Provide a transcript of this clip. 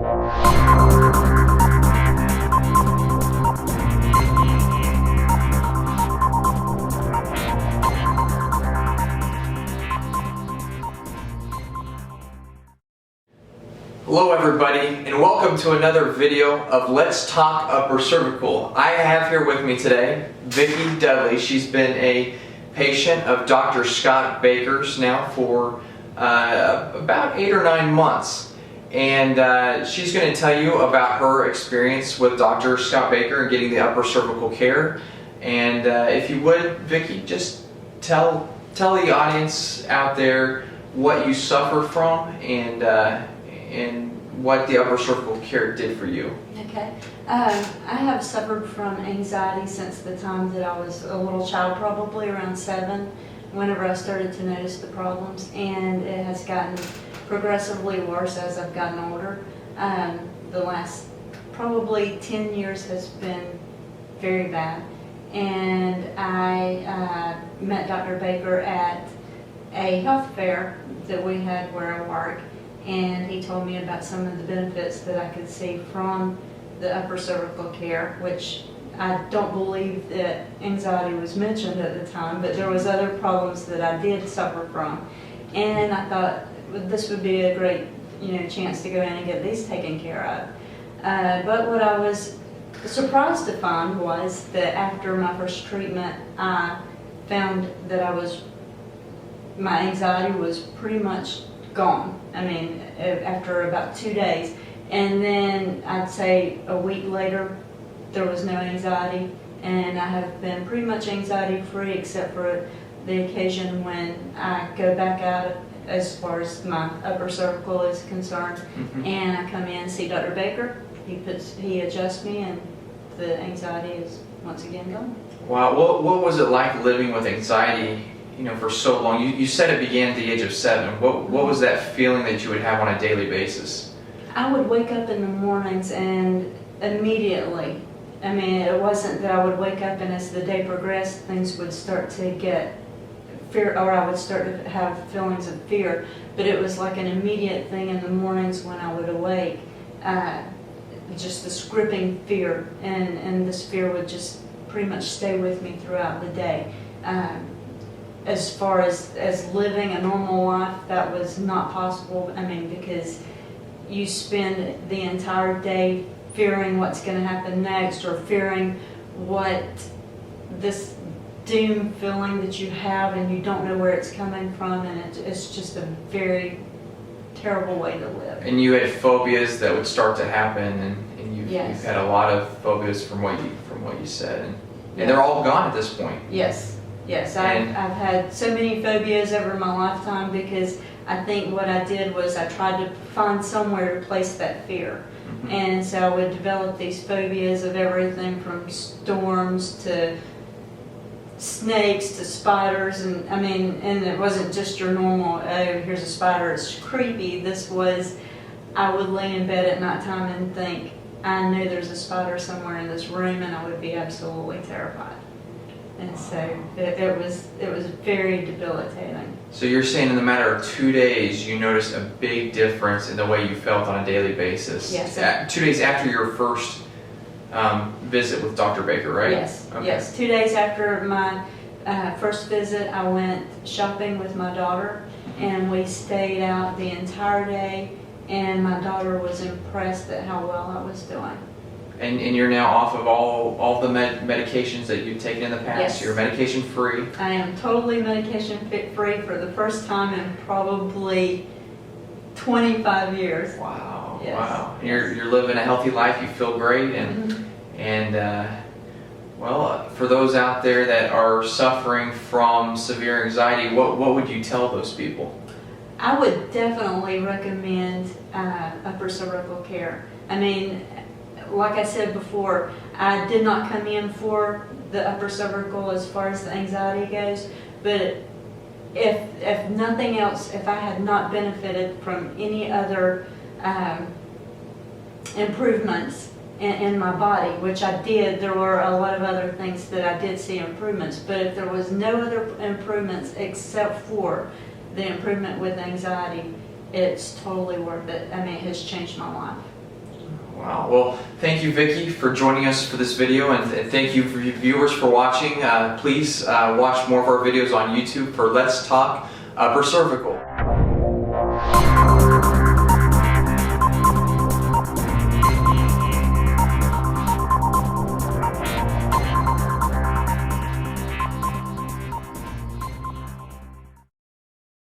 Hello everybody, and welcome to another video of Let's Talk Upper Cervical. I have here with me today Vicki Dudley. She's been a patient of Dr. Scott Baker's now for about 8 or 9 months. And she's going to tell you about her experience with Dr. Scott Baker and getting the upper cervical care. And if you would, Vicki, just tell the audience out there what you suffer from and what the upper cervical care did for you. Okay. I have suffered from anxiety since the time that I was a little child, probably around 7, whenever I started to notice the problems, and it has gotten progressively worse as I've gotten older. The last probably 10 years has been very bad, and I met Dr. Baker at a health fair that we had where I work, and he told me about some of the benefits that I could see from the upper cervical care, which I don't believe that anxiety was mentioned at the time, but there was other problems that I did suffer from. And I thought this would be a great chance to go in and get these taken care of. But what I was surprised to find was that after my first treatment, I found that my anxiety was pretty much gone. I mean, after about 2 days, and then I'd say a week later there was no anxiety, and I have been pretty much anxiety free except for the occasion when I go back out as far as my upper cervical is concerned. And I come in and see Dr. Baker. He adjusts me, and the anxiety is once again gone. Wow, what was it like living with anxiety for so long? You said it began at the age of 7. What was that feeling that you would have on a daily basis? I would wake up in the mornings and immediately, I mean, it wasn't that I would wake up and as the day progressed things would start to get fear, or I would start to have feelings of fear, but it was like an immediate thing in the mornings when I would awake, just this gripping fear, and this fear would just pretty much stay with me throughout the day. As far as living a normal life, that was not possible. I mean, because you spend the entire day fearing what's going to happen next, or fearing what this doom feeling that you have, and you don't know where it's coming from, and it's just a very terrible way to live. And you had phobias that would start to happen, and you've had a lot of phobias from what you said, and they're all gone at this point. Yes. Yes, I've had so many phobias over my lifetime because I think what I did was I tried to find somewhere to place that fear. And so I would develop these phobias of everything from storms to snakes to spiders, and I mean, and it wasn't just your normal, oh, here's a spider, it's creepy. This was, I would lay in bed at nighttime and think, I know there's a spider somewhere in this room, and I would be absolutely terrified. And so it was very debilitating. So you're saying in the matter of 2 days, you noticed a big difference in the way you felt on a daily basis? Yes. 2 days after your first visit with Dr. Baker, right? Yes. Okay. Yes. 2 days after my first visit, I went shopping with my daughter, and we stayed out the entire day, and my daughter was impressed at how well I was doing. And you're now off of all the medications that you've taken in the past? Yes. You're medication free? I am totally medication free for the first time in probably 25 years. Wow. Yes. Wow. You're living a healthy life. You feel great, and well, for those out there that are suffering from severe anxiety, what would you tell those people? I would definitely recommend upper cervical care. I mean, like I said before, I did not come in for the upper cervical as far as the anxiety goes, but if nothing else, if I had not benefited from any other improvements in my body, which I did, there were a lot of other things that I did see improvements, but if there was no other improvements except for the improvement with anxiety, it's totally worth it. I mean, it has changed my life. Wow. Well, thank you, Vicki, for joining us for this video, and thank you for viewers for watching. Please watch more of our videos on YouTube for Let's Talk Upper Cervical.